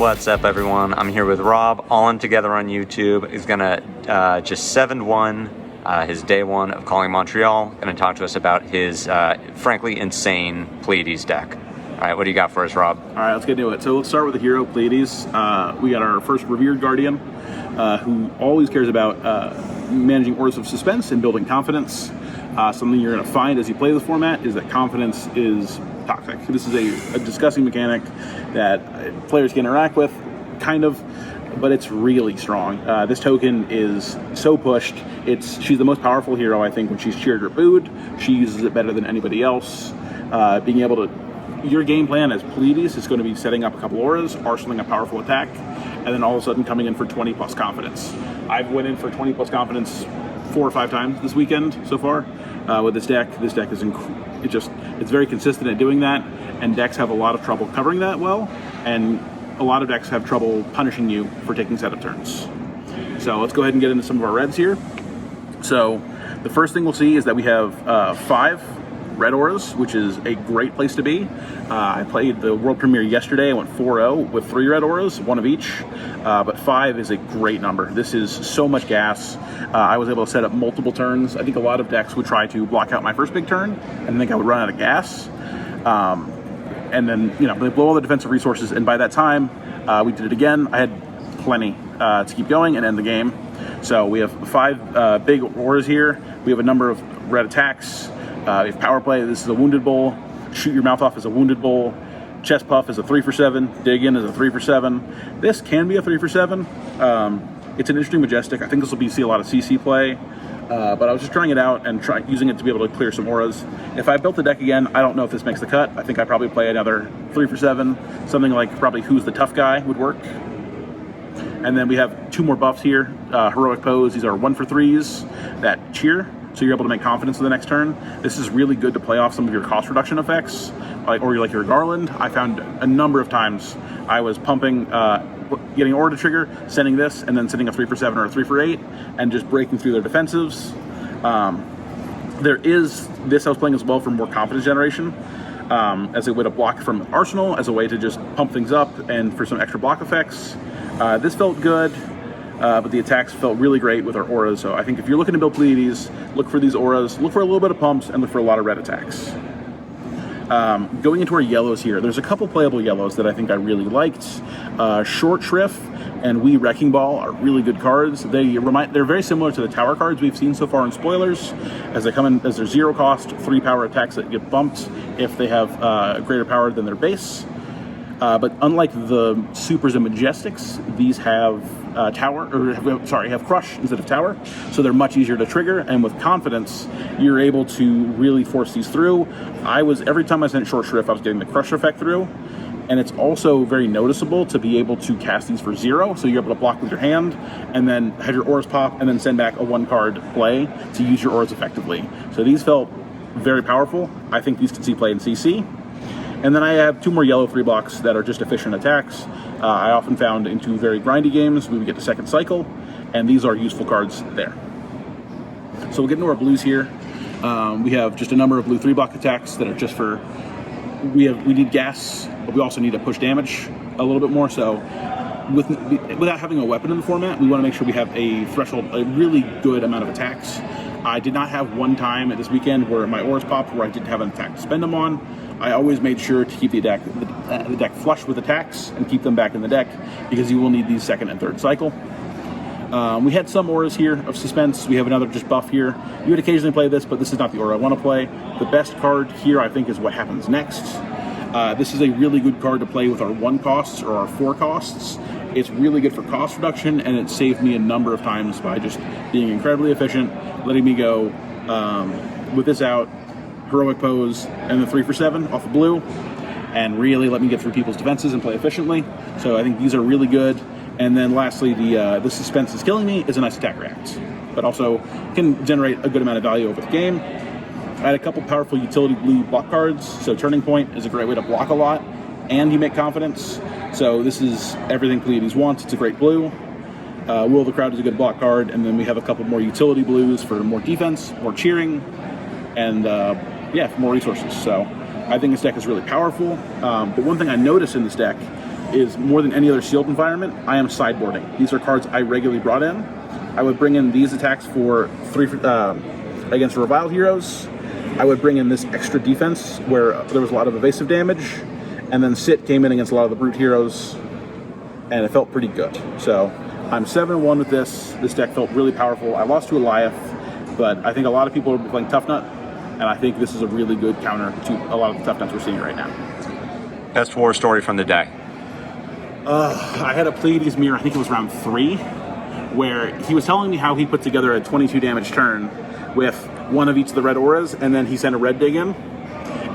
What's up, everyone? I'm here with Rob, all in together on YouTube. He's gonna just 7-1 his day one of calling Montreal. Gonna talk to us about his frankly insane Pleiades deck. All right, what do you got for us, Rob? All right, let's get into it. So let's start with the hero, Pleiades. We got our first revered guardian, who always cares about managing auras of suspense and building confidence. Something you're going to find as you play the format is that confidence is toxic. This is a disgusting mechanic that players can interact with, kind of, but it's really strong. This token is so pushed. She's the most powerful hero, I think, when she's cheered or booed. She uses it better than anybody else. Being able to, your game plan as Pleiades is going to be setting up a couple auras, arsenaling a powerful attack, and then all of a sudden coming in for 20 plus confidence. I've went in for 20 plus confidence 4 or 5 times this weekend so far with this deck. This deck is it's very consistent at doing that, and decks have a lot of trouble covering that well, and a lot of decks have trouble punishing you for taking setup turns. So let's go ahead and get into some of our reds here. So the first thing we'll see is that we have 5 red auras, which is a great place to be. I played the world premiere yesterday. I went 4-0 with 3 red auras, 1 of each, but 5 is a great number. This is so much gas. I was able to set up multiple turns. I think a lot of decks would try to block out my first big turn and think I would run out of gas. And then, they blow all the defensive resources, and by that time, we did it again. I had plenty to keep going and end the game. So we have 5 big auras here. We have a number of red attacks. We have power play. This is a wounded bull. Shoot your mouth off is a wounded bull. Chest puff is a 3 for 7. Dig in is a 3 for 7. This can be a 3 for 7. It's an interesting majestic. I think this will see a lot of CC play. But I was just trying it out and using it to be able to clear some auras. If I built the deck again, I don't know if this makes the cut. I think I'd probably play another 3 for 7. Something like probably Who's the Tough Guy would work. And then we have 2 more buffs here. Heroic Pose. These are 1 for 3s that cheer. So you're able to make confidence in the next turn. This is really good to play off some of your cost reduction effects, or your Garland. I found a number of times I was pumping, getting aura to trigger, sending this, and then sending a 3 for 7 or a 3 for 8, and just breaking through their defensives. There is this I was playing as well for more confidence generation, as a way to block from Arsenal, as a way to just pump things up, and for some extra block effects. This felt good. But the attacks felt really great with our auras. So I think if you're looking to build Pleiades, look for these auras, look for a little bit of pumps, and look for a lot of red attacks. Going into our yellows here, there's a couple playable yellows that I think I really liked. Short Shrift and Wee Wrecking Ball are really good cards. They're very similar to the tower cards we've seen so far in spoilers, as they come in as their 0 cost, 3 power attacks that get bumped if they have greater power than their base. But unlike the supers and majestics, these have have crush instead of tower, so they're much easier to trigger. And with confidence, you're able to really force these through. Every time I sent Short Shrift, I was getting the crush effect through, and it's also very noticeable to be able to cast these for 0, so you're able to block with your hand, and then have your auras pop, and then send back a 1-card play to use your auras effectively. So these felt very powerful. I think these can see play in CC. And then I have 2 more yellow 3 blocks that are just efficient attacks. I often found in 2 very grindy games, we would get the second cycle, and these are useful cards there. So we'll get into our blues here. We have just a number of blue 3 block attacks that are just for, we need gas, but we also need to push damage a little bit more. So without having a weapon in the format, we want to make sure we have a threshold, a really good amount of attacks. I did not have one time at this weekend where my auras popped where I didn't have an attack to spend them on. I always made sure to keep the deck flush with attacks and keep them back in the deck, because you will need these second and third cycle. We had some auras here of suspense. We have another just buff here. You would occasionally play this, but this is not the aura I want to play. The best card here, I think, is What Happens Next. This is a really good card to play with our 1 costs or our 4 costs. It's really good for cost reduction, and it saved me a number of times by just being incredibly efficient, letting me go with this out, Heroic Pose, and the 3 for 7 off of blue, and really let me get through people's defenses and play efficiently. So I think these are really good. And then lastly, the Suspense is Killing Me is a nice attack react, but also can generate a good amount of value over the game. I had a couple powerful utility blue block cards. So Turning Point is a great way to block a lot, and you make confidence. So this is everything Pleiades wants. It's a great blue. Will of the Crowd is a good block card, and then we have a couple more utility blues for more defense, more cheering, and for more resources. So I think this deck is really powerful. But one thing I noticed in this deck is more than any other sealed environment, I am sideboarding. These are cards I regularly brought in. I would bring in these attacks for 3 against reviled heroes. I would bring in this extra defense where there was a lot of evasive damage, and then Sit came in against a lot of the brute heroes, and it felt pretty good. So I'm 7-1 with this. This deck felt really powerful. I lost to Eliath, but I think a lot of people are playing Tough Nut, and I think this is a really good counter to a lot of the Tough Nuts we're seeing right now. Best war story from the day. I had a Pleiades mirror, I think it was round 3, where he was telling me how he put together a 22 damage turn with one of each of the red auras, and then he sent a red dig in.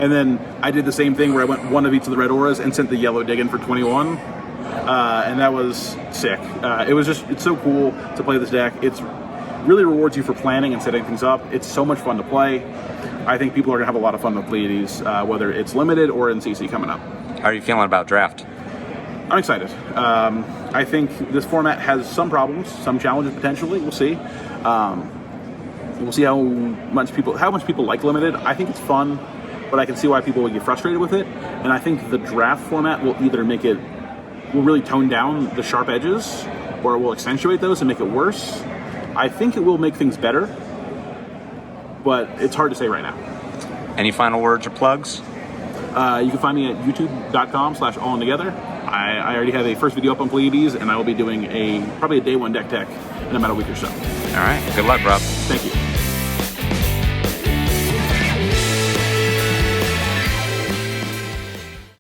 And then I did the same thing where I went one of each of the red auras and sent the yellow dig in for 21. And that was sick. It's so cool to play this deck. It's really rewards you for planning and setting things up. It's so much fun to play. I think people are gonna have a lot of fun with Pleiades, whether it's limited or in CC coming up. How are you feeling about draft? I'm excited. I think this format has some problems, some challenges potentially. We'll see. We'll see how much people like limited. I think it's fun, but I can see why people would get frustrated with it. And I think the draft format will either will really tone down the sharp edges, or it will accentuate those and make it worse. I think it will make things better, but it's hard to say right now. Any final words or plugs? You can find me at youtube.com/allintogether. I already have a first video up on Pleiades, and I will be doing probably a day 1 deck tech in about a week or so. All right. Good luck, Rob. Thank you.